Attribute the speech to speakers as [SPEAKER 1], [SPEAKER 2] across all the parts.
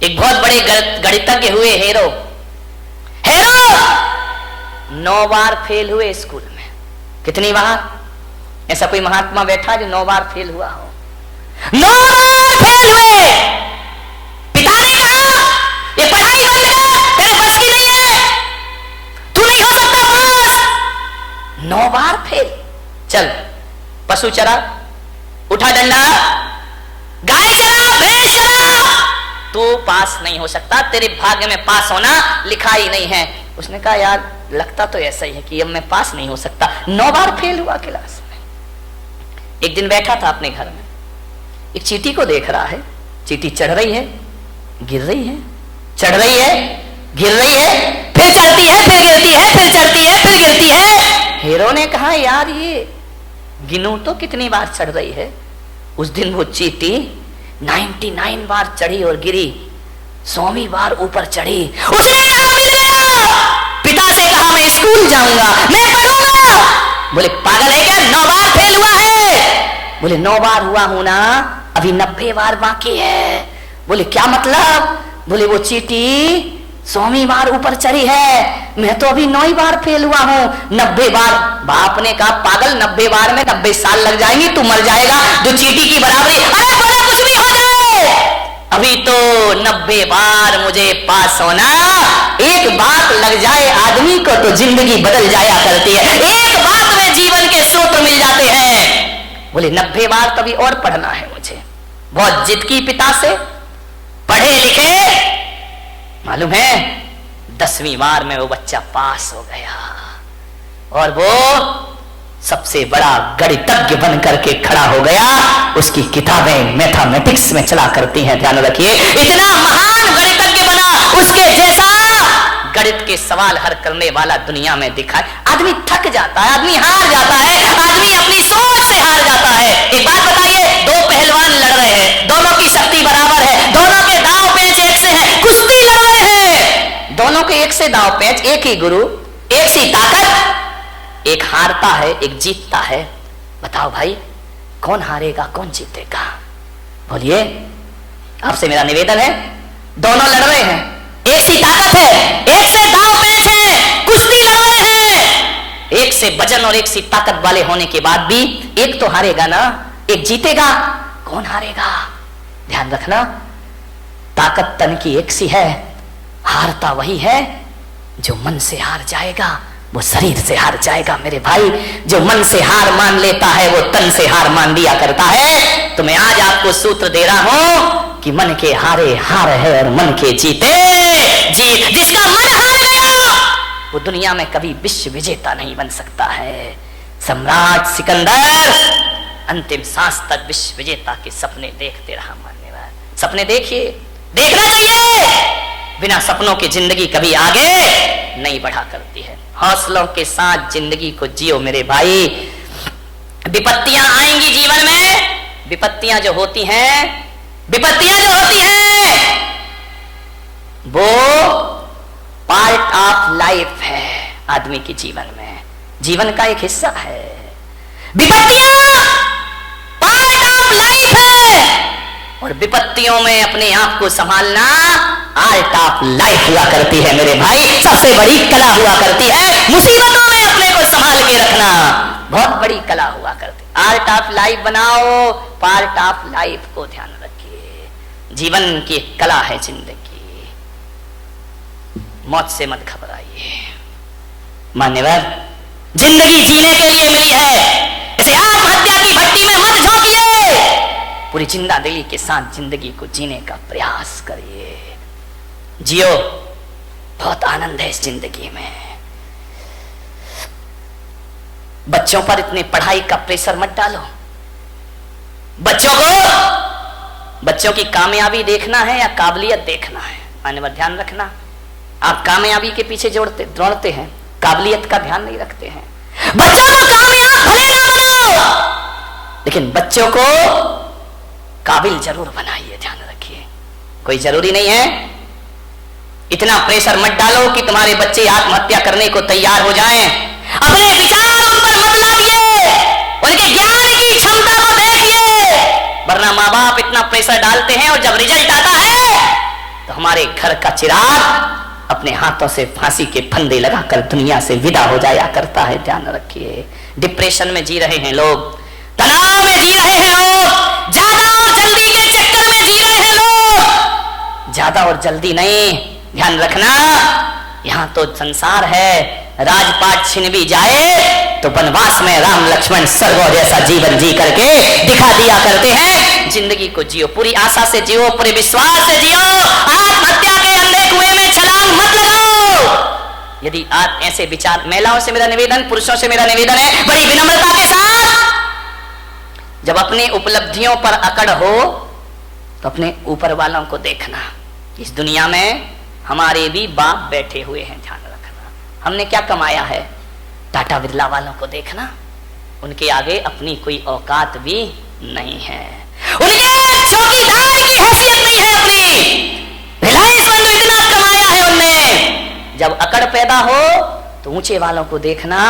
[SPEAKER 1] एक बहुत बड़े गणितज्ञ हुए हेरो 9 बार फेल हुए स्कूल में। कितनी बार? ऐसा कोई महात्मा बैठा जो 9 बार फेल हुआ हो? 9 बार फेल हुए। पिता ने कहा ये पढ़ाई बंद कर, तेरे बस की नहीं है, तू नहीं हो सकता पास। 9 बार फेल। चल पशु चरा, उठा डंडा, गाय चरा, भैंस चरा, तू पास नहीं हो सकता, तेरे भाग्य में पास होना लिखा ही नहीं है। उसने कहा यार लगता तो ऐसा ही है कि अब मैं पास नहीं हो सकता। 9 बार फेल हुआ क्लास में। एक दिन बैठा था अपने घर में, एक चींटी को देख रहा है। चींटी चढ़ रही है, गिर रही है, चढ़ रही है, गिर रही है, फिर चढ़ती है, फिर गिरती है, फिर चढ़ती है, फिर गिरती है। हीरो ने कहा यार ये गिनूं तो कितनी बार चढ़ रही है। उस दिन वो चींटी 99 बार चढ़ी और गिरी, 100वीं बार ऊपर चढ़ी। उसने कहा मिल गया। पिता से कहा मैं स्कूल जाऊंगा, मैं पढ़ूंगा। बोले पागल है क्या, 9 बार फेल हुआ है? बोले 9 बार हुआ हूं ना, अभी 90 बार बाकी है। बोले क्या मतलब? बोले वो चींटी 100वीं बार ऊपर चढ़ी है, मैं तो अभी 9 बार फेल हुआ हूं। 90 बार। बाप ने कहा पागल 90 बार में 90 साल लग जाएंगे, तू मर जाएगा, जो चींटी की बराबरी। अरे बोले कुछ भी हो जाए, अभी तो 90 बार मुझे पास होना। एक बात लग जाए आदमी को तो जिंदगी बदल जाया करती है। एक बात में जीवन के सूत्र मिल जाते हैं। बोले 90 बार तभी और पढ़ना है मुझे। बहुत जिद की पिता से, पढ़े लिखे। मालूम है 10वीं बार में वो बच्चा पास हो गया और वो सबसे बड़ा गणितज्ञ बन करके खड़ा हो गया। उसकी किताबें मैथमेटिक्स में चला करती हैं, ध्यान रखिए। इतना महान गणितज्ञ बना, उसके जैसा गणित के सवाल हल करने वाला दुनिया में दिखा। आदमी थक जाता है, आदमी हार जाता है, आदमी अपनी सोच से हार जाता है। एक बात बताइए, 2 पहलवान लड़ रहे हैं, दोनों की शक्ति बराबर है, दोनों के दांव पेच एक से है, कुश्ती लड़ रहे हैं, दोनों के एक से दांव पेच, एक ही गुरु, एक सी ताकत। एक हारता है, एक जीतता है। बताओ भाई कौन हारेगा, कौन जीतेगा? बोलिए, आपसे मेरा निवेदन है। दोनों लड़ रहे हैं, एक सी ताकत है, एक से दांव पेच है, कुश्ती लड़ रहे हैं। एक से वजन और एक सी ताकत वाले होने के बाद भी एक तो हारेगा ना, एक जीतेगा। कौन हारेगा? ध्यान रखना, ताकत तन की एक सी है, हारता वही है जो मन से हार जाएगा, वो शरीर से हार जाएगा। मेरे भाई, जो मन से हार मान लेता है वो तन से हार मान लिया करता है। तो मैं आज आपको सूत्र दे रहा हूं कि मन के हारे हार है और मन के जीते जीत। जिसका मन हार गया वो दुनिया में कभी विश्व विजेता नहीं बन सकता है। सम्राट सिकंदर अंतिम सांस तक विश्व विजेता के सपने देखते रहा। मान्यवर, सपने देखिए, देखना चाहिए। बिना सपनों की जिंदगी कभी आगे नहीं बढ़ा करती है। हौसलों के साथ जिंदगी को जियो मेरे भाई। विपत्तियां आएंगी जीवन में, विपत्तियां जो होती हैं वो पार्ट ऑफ लाइफ है आदमी के जीवन में, जीवन का एक हिस्सा है। विपत्तियां पार्ट ऑफ लाइफ है और विपत्तियों में अपने आप को संभालना आर्ट ऑफ लाइफ हुआ करती है मेरे भाई। सबसे बड़ी कला हुआ करती है मुसीबतों में अपने को संभाल के रखना, बहुत बड़ी कला हुआ करती है। आर्ट ऑफ लाइफ बनाओ, पार्ट ऑफ लाइफ को ध्यान रखिए। जीवन की एक कला है जिंदगी, मौत से मत घबराइए। मान्यवर, जिंदगी जीने के लिए मिली है, इसे आत्महत्या की भट्टी में मत झोंकिए। पूरी जिंदा दिली के साथ जिंदगी को जीने का प्रयास करिए। जियो, बहुत आनंद है इस जिंदगी में। बच्चों पर इतने पढ़ाई का प्रेशर मत डालो। बच्चों की कामयाबी देखना है या काबिलियत देखना है? मान्यवर, ध्यान रखना, आप कामयाबी के पीछे दौड़ते हैं, काबिलियत का ध्यान नहीं रखते हैं। बच्चों को कामयाब भले ना बनाओ, लेकिन बच्चों को काबिल जरूर बनाइए। ध्यान रखिए, कोई जरूरी नहीं है इतना प्रेशर मत डालो कि तुम्हारे बच्चे आत्महत्या करने को तैयार हो जाएं। अपने विचार उन पर मत लाइए, उनके ज्ञान की क्षमता को देखिए। वरना माँ बाप इतना प्रेशर डालते हैं और जब रिजल्ट आता है तो हमारे घर का चिराग अपने हाथों से फांसी के फंदे लगाकर दुनिया से विदा हो जाया करता है। ध्यान रखिए, डिप्रेशन में जी रहे हैं लोग, तनाव में जी रहे हैं लोग, ज्यादा और जल्दी के चक्कर में जी रहे हैं लोग। ज्यादा और जल्दी नहीं, ध्यान रखना, यहां तो संसार है। राजपाट छिन भी जाए तो वनवास में राम लक्ष्मण स्वर्गों जैसा जीवन जी करके दिखा दिया करते हैं। जिंदगी को जियो, पूरी आशा से जियो, पूरे विश्वास से जियो। आत्महत्या के अंधे कुएं में छलांग मत लगाओ। यदि आप ऐसे विचार, महिलाओं से मेरा निवेदन, पुरुषों से मेरा निवेदन है बड़ी विनम्रता के साथ, जब अपनी उपलब्धियों पर अकड़ हो तो अपने ऊपर वालों को देखना। इस दुनिया में हमारे भी बाप बैठे हुए हैं, ध्यान रखना। हमने क्या कमाया है? टाटा बिरला वालों को देखना, उनके आगे अपनी कोई औकात भी नहीं है, उनके चौकीदार की हैसियत नहीं है अपनी। रिलायंस बंधु इतना कमाया है उनने। जब अकड़ पैदा हो तो ऊंचे वालों को देखना,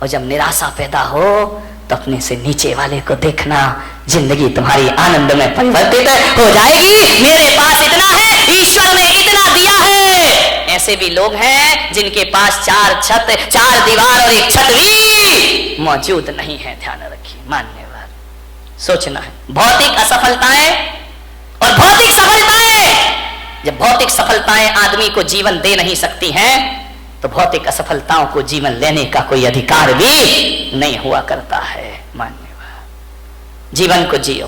[SPEAKER 1] और जब निराशा पैदा हो तो अपने से नीचे वाले को देखना। जिंदगी तुम्हारी आनंद में परिवर्तित हो जाएगी। मेरे पास इतना है, ईश्वर ने इतना दिया है। ऐसे भी लोग हैं जिनके पास 4 छत, 4 दीवार और 1 छत भी मौजूद नहीं है। ध्यान रखिए, मान्यवर, सोचना है। भौतिक असफलताएं और भौतिक सफलताएं, जब भौतिक सफलताएं आदमी को जीवन दे नहीं सकती हैं तो भौतिक असफलताओं को जीवन लेने का कोई अधिकार भी नहीं हुआ करता है। मान्यवर, जीवन को जियो,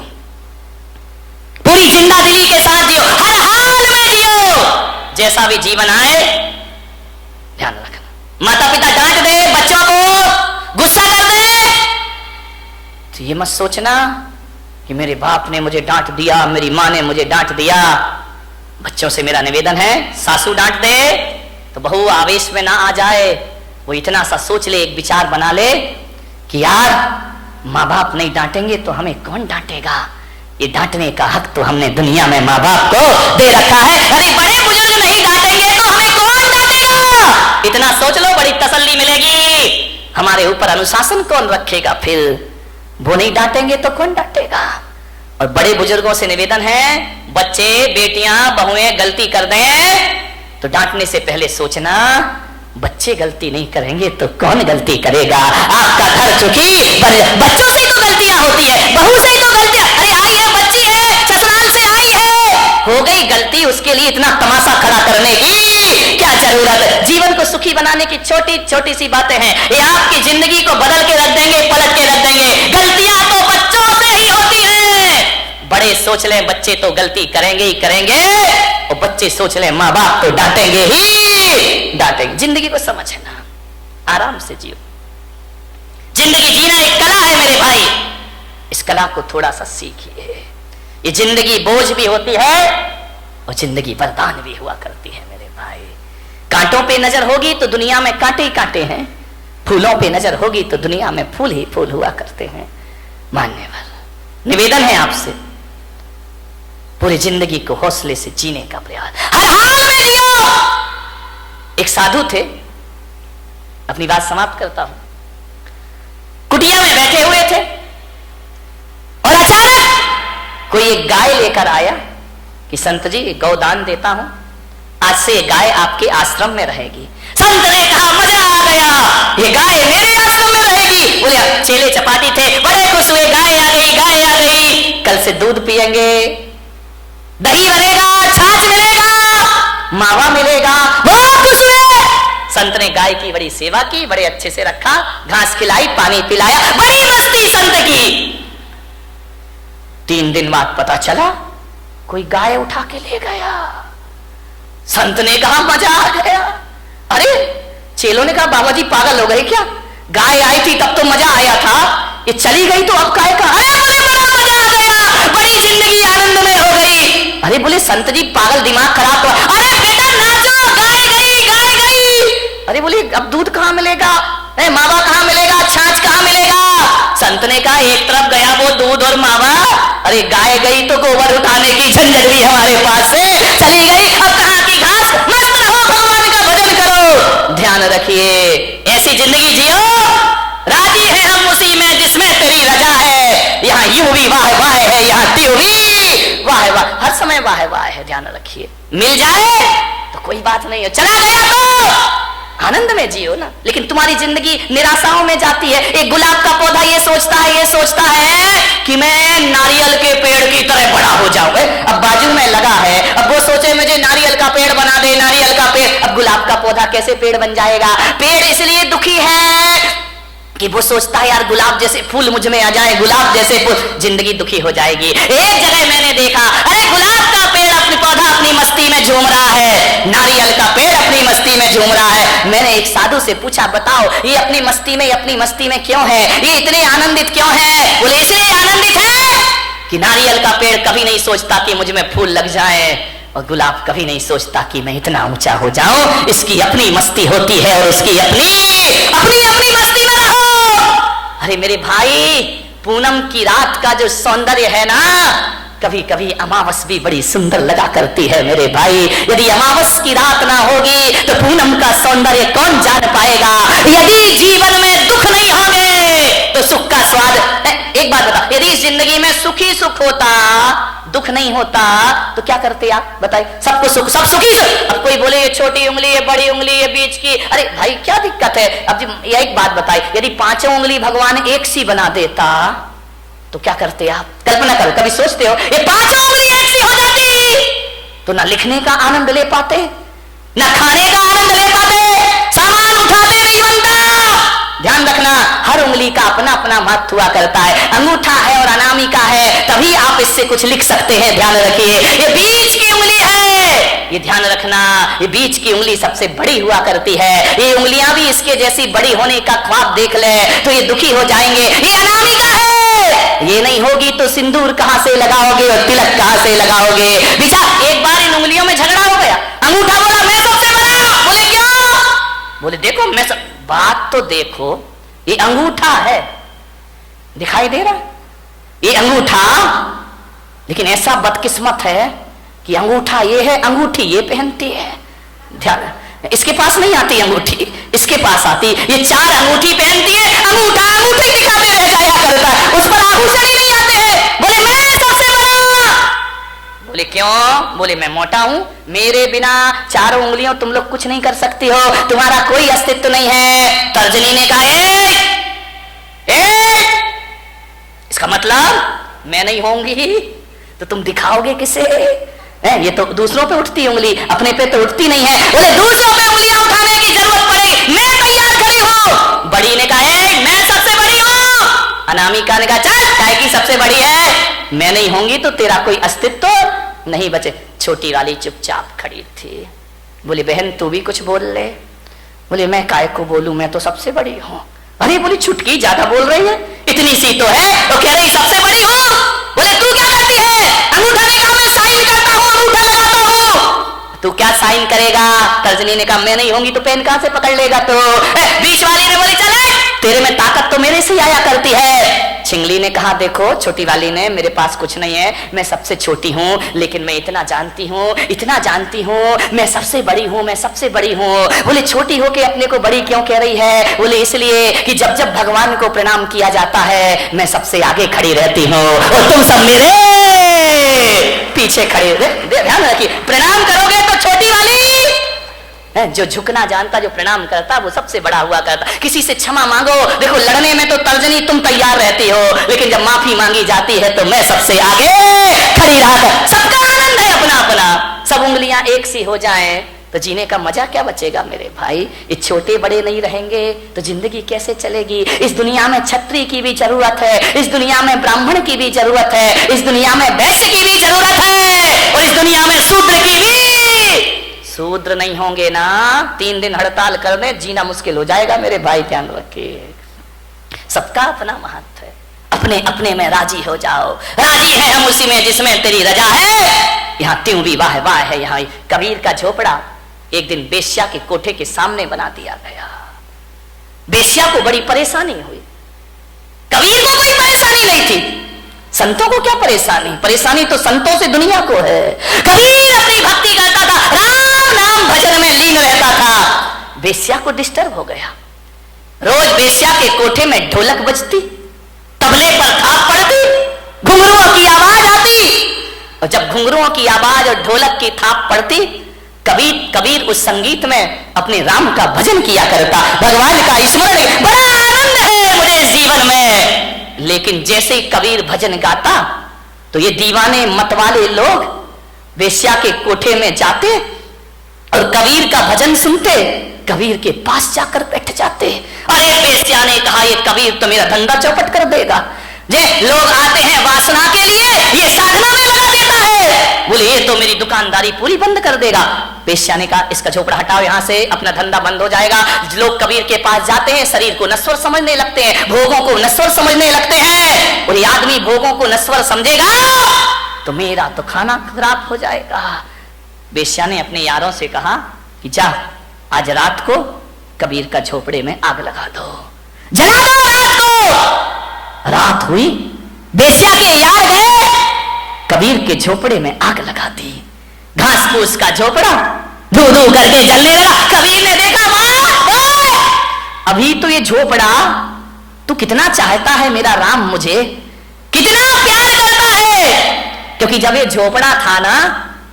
[SPEAKER 1] पूरी जिंदादिली के साथ जियो, हर हाल में जियो। जैसा भी जीवन आए, ध्यान रखना। माता पिता डांट दे बच्चों को, गुस्सा कर दे, तो ये मत सोचना कि मेरे बाप ने मुझे डांट दिया, मेरी मां ने मुझे डांट दिया। बच्चों से मेरा निवेदन है, सासू डांट दे तो बहू आवेश में ना आ जाए। वो इतना सा सोच ले, एक विचार बना ले कि यार माँ बाप नहीं डांटेंगे तो हमें कौन डांटेगा। ये डांटने का हक तो हमने दुनिया में माँ बाप को दे रखा है। अरे बड़े बुजुर्ग नहीं डांटेंगे तो हमें कौन डांटेगा। इतना सोच लो, बड़ी तसल्ली मिलेगी। हमारे ऊपर अनुशासन कौन रखेगा फिर? वो नहीं डांटेंगे तो कौन डांटेगा। और बड़े बुजुर्गों से निवेदन है, बच्चे, बेटियां, बहुएं गलती कर दें तो डांटने से पहले सोचना, बच्चे गलती नहीं करेंगे तो कौन गलती करेगा। आपका घर चुकी, बच्चों से तो गलतियां होती है, बहू से तो गलतियां, अरे आई है, बच्ची है, ससुराल से आई है, हो गई गलती, उसके लिए इतना तमाशा खड़ा करने की क्या जरूरत। जीवन को सुखी बनाने की छोटी छोटी सी बातें हैं, ये आपकी जिंदगी को बदल के रख देंगे, पलट के रख देंगे। गलतियां तो बच्चों से ही होती हैं। बड़े सोच लें बच्चे तो गलती करेंगे ही करेंगे, और बच्चे सोच लें माँ बाप तो डांटेंगे ही डांटेंगे। जिंदगी को समझना, आराम से जियो। जिंदगी जीना एक कला है मेरे भाई, इस कला को थोड़ा सा सीखिए। ये जिंदगी बोझ भी होती है और जिंदगी वरदान भी हुआ करती है मेरे भाई। कांटों पे नजर होगी तो दुनिया में कांटे ही कांटे हैं, फूलों पे नजर होगी तो दुनिया में फूल ही फूल हुआ करते हैं। मान्यवर, निवेदन है आपसे, पूरी जिंदगी को हौसले से जीने का प्रयास, हर हाल में जियो। एक साधु थे, अपनी बात समाप्त करता हूं। कुटिया में बैठे हुए थे और अचानक कोई एक गाय लेकर आया कि संत जी गौदान देता हूं, आज से गाय आपके आश्रम में रहेगी। संत ने कहा मजा आ गया, ये गाय मेरे आश्रम में रहेगी। बोले चेले चपाटी थे, बड़े खुश हुए, गाय आ गई, गाय आ गई, कल से दूध पिएंगे, दही बनेगा, छाछ मिलेगा, मावा मिलेगा। बहुत खुश हुए। संत ने गाय की बड़ी सेवा की, बड़े अच्छे से रखा, घास खिलाई, पानी पिलाया, बड़ी मस्ती संत की। 3 दिन बाद पता चला कोई गाय उठा के ले गया। संत ने कहा मजा आ गया। अरे चेलों ने कहा बाबा जी पागल हो गए क्या, गाय आई थी तब तो मजा आया था, ये चली गई तो अब गाय का। अरे बोले बड़ा मजा आ गया, बड़ी जिंदगी आनंद में हो गई। अरे बोले संत जी पागल, दिमाग खराब तो। अरे बेटा नाचो, गाय गई, गाय गई। अरे बोले अब दूध कहां मिलेगा, मावा कहां मिलेगा, छाछ कहां मिलेगा। संत ने कहा एक तरफ गया वो दूध और मावा, अरे गाय गई तो गोबर उठाने की झंझट भी हमारे पास से चली गई। अब कहां की घास, मस्त रहो, भगवान का भजन करो। ध्यान रखिए, ऐसी जिंदगी जियो, राजी है हम उसी में जिसमें तेरी रजा है। यहाँ यूं भी वाह वाह है, यहाँ त्यों भी वाह वाह, हर समय वाह वाह है, ध्यान रखिए। मिल जाए तो कोई बात नहीं है, चला गया तो आनंद में जियो ना। लेकिन तुम्हारी जिंदगी निराशाओं में जाती है। एक गुलाब का पौधा ये सोचता है कि मैं नारियल के पेड़ की तरह बड़ा हो जाऊं। अब बाजू में लगा है, अब वो सोचे मुझे नारियल का पेड़ बना दे, नारियल का पेड़। अब गुलाब का पौधा कैसे पेड़ बन जाएगा? पेड़ इसलिए दुखी है कि वो सोचता है यार गुलाब जैसे फूल मुझ में आ जाए, गुलाब जैसे फूल, जिंदगी दुखी हो जाएगी। एक जगह मैंने देखा, अरे गुलाब का पेड़ अपनी पौधा अपनी मस्ती में झूम रहा है, नारियल का पेड़ अपनी मस्ती में झूम रहा है। मैंने एक साधु से पूछा, बताओ ये अपनी मस्ती में क्यों है, ये इतने आनंदित क्यों है? बोले इसलिए आनंदित है कि नारियल का पेड़ कभी नहीं सोचता कि मुझ में फूल लग जाए, और गुलाब कभी नहीं सोचता कि मैं इतना ऊंचा हो जाऊं। इसकी अपनी मस्ती होती है और उसकी अपनी मस्ती में रहो। अरे मेरे भाई, पूनम की रात का जो सौंदर्य है ना, कभी कभी अमावस भी बड़ी सुंदर लगा करती है मेरे भाई। यदि अमावस की रात ना होगी तो पूनम का सौंदर्य कौन जान पाएगा? यदि जीवन में दुख नहीं होंगे तो सुख का स्वाद। एक बात बता, यदि इस जिंदगी में सुखी सुख होता, दुख नहीं होता, तो क्या करते आप बताइए? सबको सुख, सब सुखी। अब कोई बोले ये छोटी उंगली, ये बड़ी उंगली, ये बीच की, अरे भाई क्या दिक्कत है? अब ये एक बात बताइए, यदि पांचों उंगली भगवान एक सी बना देता तो क्या करते आप? कल्पना करो, कभी सोचते हो ये पांचों उंगली एक सी हो जाती तो ना लिखने का आनंद ले पाते, ना खाने का आनंद ले पाते, सामान उठाते नहीं बनता। ध्यान रखना, हर उंगली का अपना अपना महत्व हुआ करता है। अंगूठा है और अनामिका है, तभी आप इससे कुछ लिख सकते हैं। ध्यान रखिए, ये बीच की उंगली है, ये ध्यान रखना, ये बीच की उंगली सबसे बड़ी हुआ करती है। ये उंगलियां भी इसके जैसी बड़ी होने का ख्वाब देख ले तो ये दुखी हो जाएंगे। ये अनामिका है, ये नहीं होगी तो सिंदूर कहां से लगाओगे और तिलक कहां से लगाओगे? बेचा एक बार इन उंगलियों में झगड़ा हो गया। अंगूठा बोला मैं सबसे बड़ा। बोले क्यों? बोले देखो मैं सब। बात तो देखो, ये अंगूठा है, दिखाई दे रहा ये अंगूठा, लेकिन ऐसा बदकिस्मत है कि अंगूठा ये है, अंगूठी ये पहनती है। ध्यान, इसके पास नहीं आती अंगूठी, इसके पास आती। ये चार अंगूठी पहनती है, अंगूठा अंगूठी दिखाते रह जाया करता है, उस पर आभूषण ही नहीं आते हैं। बोले मैं सबसे बड़ा। बोले क्यों? बोले मैं मोटा हूं, मेरे बिना चारों उंगलियों तुम लोग कुछ नहीं कर सकती हो, तुम्हारा कोई अस्तित्व नहीं है। तर्जनी ने कहा इसका मतलब मैं नहीं होंगी तो तुम दिखाओगे किसे? ये तो दूसरों पे उठती उंगली, अपने पे तो उठती नहीं है। बोले दूसरों पे उंगलियां उठाने की जरूरत पड़ेगी, मैं तैयार खड़ी हूं। बड़ी ने कहा मैं सबसे बड़ी हूं। अनामिका ने कहा चल काय की सबसे बड़ी है, मैं नहीं होंगी तो तेरा कोई अस्तित्व नहीं बचे। छोटी वाली चुपचाप खड़ी थी। बोली बहन तू भी कुछ बोल ले। बोले मैं काय को बोलूं, मैं तो सबसे बड़ी हूं। अरे बोली छुटकी ज्यादा बोल रही है, इतनी सी तो है तो कह रही सबसे बड़ी हूं। बोले तू क्या करती है? अंगूठा ने कहा मैं साइन करता हूं, अंगूठा लगाता हूं। तू क्या साइन करेगा? तर्जनी ने कहा मैं नहीं होंगी तो पेन कहां से पकड़ लेगा? तो बीच वाली ने बोली चले तेरे में ताकत तो मेरे से आया करती है। छिंगली ने कहा देखो, छोटी वाली ने, मेरे पास कुछ नहीं है, मैं सबसे छोटी हूं, लेकिन मैं इतना जानती हूं, मैं सबसे बड़ी हूं, मैं सबसे बड़ी हूं। बोले छोटी हो के अपने को बड़ी क्यों कह रही है? बोले इसलिए कि जब जब भगवान को प्रणाम किया जाता है मैं सबसे आगे खड़ी रहती हूं और तुम सब मेरे पीछे खड़े। ध्यान रखिए, प्रणाम करोगे तो छोटी वाली, जो झुकना जानता, जो प्रणाम करता, वो सबसे बड़ा हुआ करता। किसी से क्षमा मांगो, देखो लड़ने में तो तर्जनी तुम तैयार रहती हो, लेकिन जब माफी मांगी जाती है तो मैं सबसे आगे खड़ी रहा कर। सबका आनंद है अपना अपना। सब उंगलियां एक सी हो जाएं तो जीने का मजा क्या बचेगा मेरे भाई? ये छोटे बड़े नहीं रहेंगे तो जिंदगी कैसे चलेगी? इस दुनिया में क्षत्रिय की भी जरूरत है, इस दुनिया में ब्राह्मण की भी जरूरत है, इस दुनिया में वैश्य की भी जरूरत है, और इस दुनिया में शूद्र की भी। शूद्र नहीं होंगे ना, 3 दिन हड़ताल करने जीना मुश्किल हो जाएगा मेरे भाई, ध्यान रखिए। सबका अपना महत्व है, अपने अपने में राजी हो जाओ। राजी है हम उसी में जिसमें तेरी रजा है। यहाँ त्यों भी वाह वाह है। यहाँ कबीर का झोपड़ा एक दिन बेश्या के कोठे के सामने बना दिया गया। बेश्या को बड़ी परेशानी हुई, कबीर को कोई परेशानी नहीं थी। संतों को क्या परेशानी? परेशानी तो संतों से दुनिया को है। कबीर अपनी भक्ति करता था, राम नाम भजन में लीन रहता था। बेश्या को डिस्टर्ब हो गया। रोज बेश्या के कोठे में ढोलक बजती, तबले पर थाप पड़ती, घुंघरुओं की आवाज आती, और जब घुंघरुओं की आवाज और ढोलक की थाप पड़ती, कबीर उस संगीत में अपने राम का भजन किया करता, भगवान का स्मरण, बड़ा आनंद है मुझे जीवन में। लेकिन जैसे ही कबीर भजन गाता तो ये दीवाने मतवाले लोग वेश्या के कोठे में जाते और कबीर का भजन सुनते, कबीर के पास जाकर बैठ जाते। अरे वेश्या ने कहा, ये कबीर तो मेरा धंधा चौपट कर देगा। जे लोग आते हैं वासना के लिए, ये साधना में लगा देता है। बोले ये तो मेरी दुकानदारी पूरी बंद कर देगा। वेश्या ने कहा, इसका झोपड़ा हटाओ यहाँ से, अपना धंधा बंद हो जाएगा। लोग कबीर के पास जाते हैं, शरीर को नश्वर समझने लगते हैं, भोगों को नश्वर समझने लगते हैं। और ये आदमी भोगों को नश्वर समझेगा तो मेरा तो खाना खराब हो जाएगा। वेश्या ने अपने यारों से कहा कि जा, आज रात को कबीर का झोपड़े में आग लगा दो, जला दो रात को। रात हुई, वेश्या के यार गए, कबीर के झोपड़े में आग लगा दी। घास फूस का झोपड़ा धू धू करके जलने लगा। कबीर ने देखा, मां अभी तो ये झोपड़ा तू कितना चाहता है मेरा राम, मुझे कितना प्यार करता है, क्योंकि जब ये झोपड़ा था ना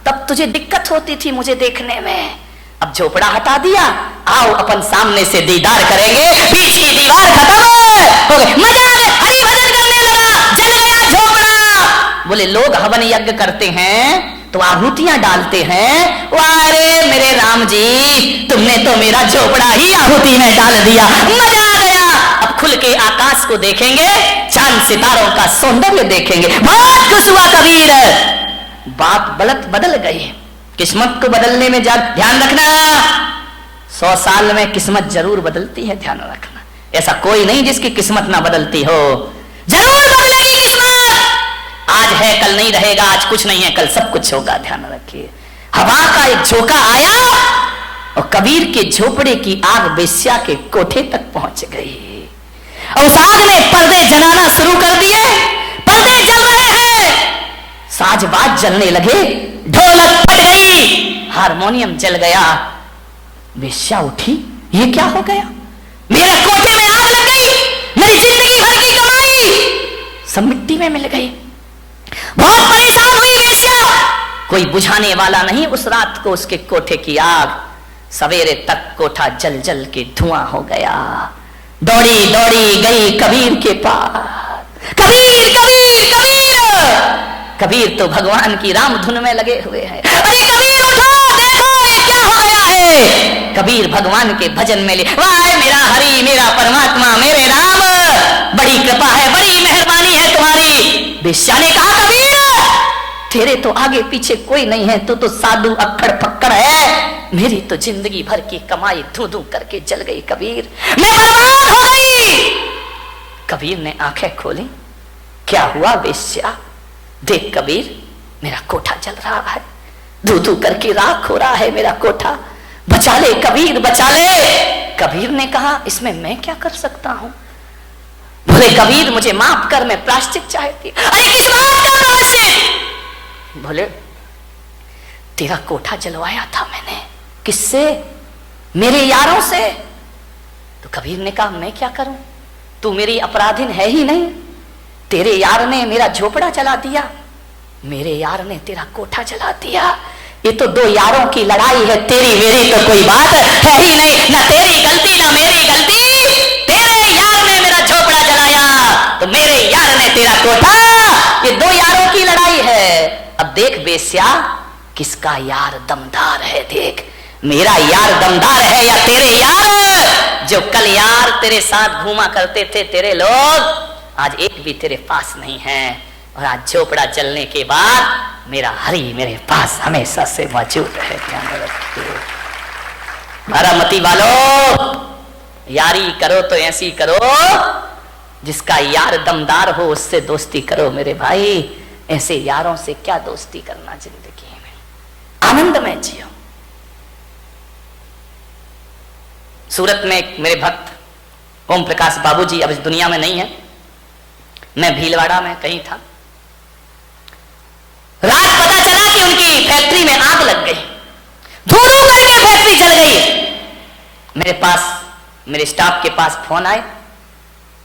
[SPEAKER 1] तब तुझे दिक्कत होती थी मुझे देखने में। अब झोपड़ा हटा दिया, आओ अपन सामने से दीदार करेंगे। पीछे दीवार खत्म हो गई, मजा आ गया, हरि भजन करने लगा, जल गया झोपड़ा। बोले लोग हवन यज्ञ करते हैं तो आहुतियां डालते हैं, अरे मेरे राम जी तुमने तो मेरा झोपड़ा ही आहुति में डाल दिया, मजा आ गया। अब खुल के आकाश को देखेंगे, चांद सितारों का सौंदर्य देखेंगे। बहुत खुश हुआ कबीर। बात बदल गई। किस्मत को बदलने में ध्यान रखना, 100 साल में किस्मत जरूर बदलती है, ध्यान रखना। ऐसा कोई नहीं जिसकी किस्मत ना बदलती हो, जरूर बदलेगी किस्मत। आज है कल नहीं रहेगा, आज कुछ नहीं है कल सब कुछ होगा, ध्यान रखिए। हवा का एक झोंका आया और कबीर के झोपड़े की आग वेश्या के कोठे तक पहुंच गई। और उस आग ने पर्दे जलाना शुरू कर दिए, पर्दे जल रहे हैं, साजबाज जलने लगे, ढोलक फट गई, हारमोनियम जल गया। वेश्या उठी, ये क्या हो गया, मेरे कोठे में आग लग गई, मेरी जिंदगी भर की कमाई सब मिट्टी में मिल गई। बहुत परेशान हुई वेश्या, कोई बुझाने वाला नहीं उस रात को उसके कोठे की आग। सवेरे तक कोठा जल जल के धुआं हो गया। दौड़ी दौड़ी गई कबीर के पास, कबीर कबीर कबीर। कबीर तो भगवान की राम धुन में लगे हुए हैं। अरे कबीर उठो, देखो ये क्या हो गया है। कबीर भगवान के भजन में ले, वाह मेरा हरि, मेरा परमात्मा, मेरे राम, बड़ी कृपा है, बड़ी मेहरबानी है तुम्हारी। वेश्या ने कहा, कबीर तेरे तो आगे पीछे कोई नहीं है, तू तो साधु अक्खड़ फक्कड़ है, मेरी तो जिंदगी भर की कमाई धू धू करके जल गई कबीर, मैं बर्बाद हो गई। कबीर ने आंखें खोली, क्या हुआ वेश्या, देख कबीर मेरा कोठा जल रहा है, धू धू करके राख हो रहा है मेरा कोठा, बचा ले कबीर बचा ले। कबीर ने कहा, इसमें मैं क्या कर सकता हूं। बोले कबीर मुझे माफ कर, मैं प्रायश्चित चाहती। अरे किस बात का प्रायश्चित। बोले तेरा कोठा जलवाया था मैंने, किससे, मेरे यारों से। तो कबीर ने कहा मैं क्या करूं, तू मेरी अपराधीन है ही नहीं, तेरे यार ने मेरा झोपड़ा जला दिया, मेरे यार ने तेरा कोठा जला दिया, ये तो दो यारों की लड़ाई है, तेरी मेरी तो कोई बात है ही नहीं, ना तेरी गलती ना मेरी गलती, तेरे यार ने मेरा झोपड़ा जलाया तो मेरे यार ने तेरा कोठा, ये दो यारों की लड़ाई है। अब देख वेश्या किसका यार दमदार है, देख मेरा यार दमदार है या तेरे यार, जो कल यार तेरे साथ घूमा करते थे तेरे लोग, आज एक भी तेरे पास नहीं है, और आज झोपड़ा जलने के बाद मेरा हरि मेरे पास हमेशा से मौजूद है। बारामती वालों, यारी करो तो ऐसी करो, जिसका यार दमदार हो उससे दोस्ती करो मेरे भाई, ऐसे यारों से क्या दोस्ती करना, जिंदगी में आनंद में जियो। सूरत में एक मेरे भक्त ओम प्रकाश बाबूजी अब इस दुनिया में नहीं है, मैं भीलवाड़ा में कहीं था, रात पता चला कि उनकी फैक्ट्री में आग लग गई, धुआं करके फैक्ट्री जल गई। मेरे पास, मेरे स्टाफ के पास फोन आए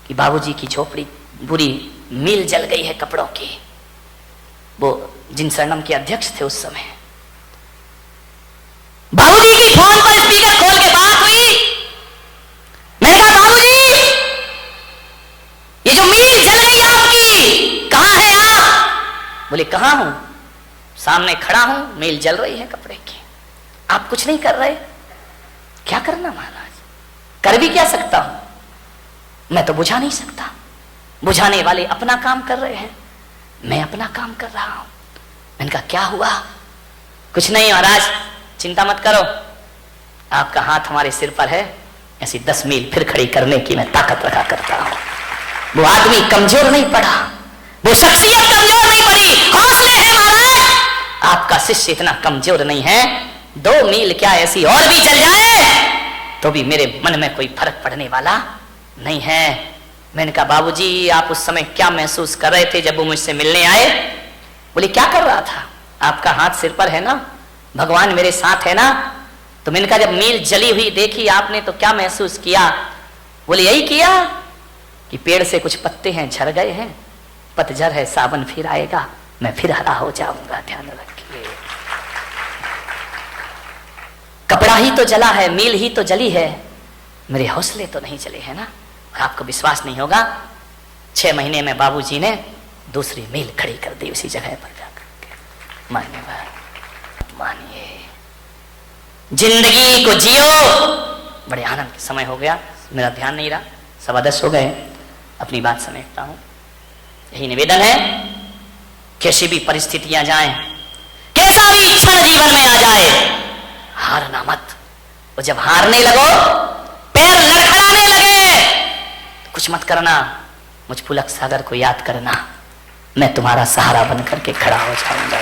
[SPEAKER 1] कि बाबूजी की झोपड़ी, पूरी मिल जल गई है कपड़ों की। वो जिन शरणम के अध्यक्ष थे उस समय, बाबूजी की फोन पर स्पीकर खोल के बात हुई। मैंने कहा बाबूजी, ये जो मील जल गई आपकी, कहां है आप? बोले कहां हूं? सामने खड़ा हूं, मील जल रही है कपड़े की, आप कुछ नहीं कर रहे। क्या करना महाराज, कर भी क्या सकता हूं, मैं तो बुझा नहीं सकता। बुझाने वाले अपना काम कर रहे हैं, मैं अपना काम कर रहा हूं। मैंने कहा क्या हुआ? कुछ नहीं महाराज, चिंता मत करो, आपका हाथ हमारे सिर पर है, ऐसी 10 मील फिर खड़ी करने की मैं ताकत रखा करता हूं। वो आदमी कमजोर नहीं पड़ा, वो शख्सियत कमजोर नहीं पड़ी, हौसले हैं महाराज। आपका शिष्य इतना कमजोर नहीं है, 2 मील क्या ऐसी और भी चल जाए तो भी मेरे मन में कोई फर्क पड़ने वाला नहीं है। मैंने कहा बाबूजी, आप उस समय क्या महसूस कर रहे थे जब वो मुझसे मिलने आए? बोले क्या कर रहा था, आपका हाथ सिर पर है ना, भगवान मेरे साथ है ना। तो मैंने कहा जब मील जली हुई देखी आपने तो क्या महसूस किया? बोले यही किया कि पेड़ से कुछ पत्ते हैं झड़ गए हैं, पतझड़ है, सावन फिर आएगा, मैं फिर हरा हो जाऊंगा। ध्यान रखिए, कपड़ा ही तो जला है, मील ही तो जली है, मेरे हौसले तो नहीं जले है ना। और आपको विश्वास नहीं होगा, 6 महीने में बाबूजी ने दूसरी मील खड़ी कर दी उसी जगह पर जाकर के। मानिए, जिंदगी को जियो। बड़े आनंद के समय हो गया, मेरा ध्यान नहीं रहा, 10:15 हो गए, अपनी बात समेटता हूं। यही निवेदन है, कैसी भी परिस्थितियां जाएं, कैसा भी क्षण जीवन में आ जाए, हारना मत। और जब हारने लगो, पैर लड़खड़ाने लगे, तो कुछ मत करना, मुझ पुलक सागर को याद करना, मैं तुम्हारा सहारा बन करके खड़ा हो जाऊंगा।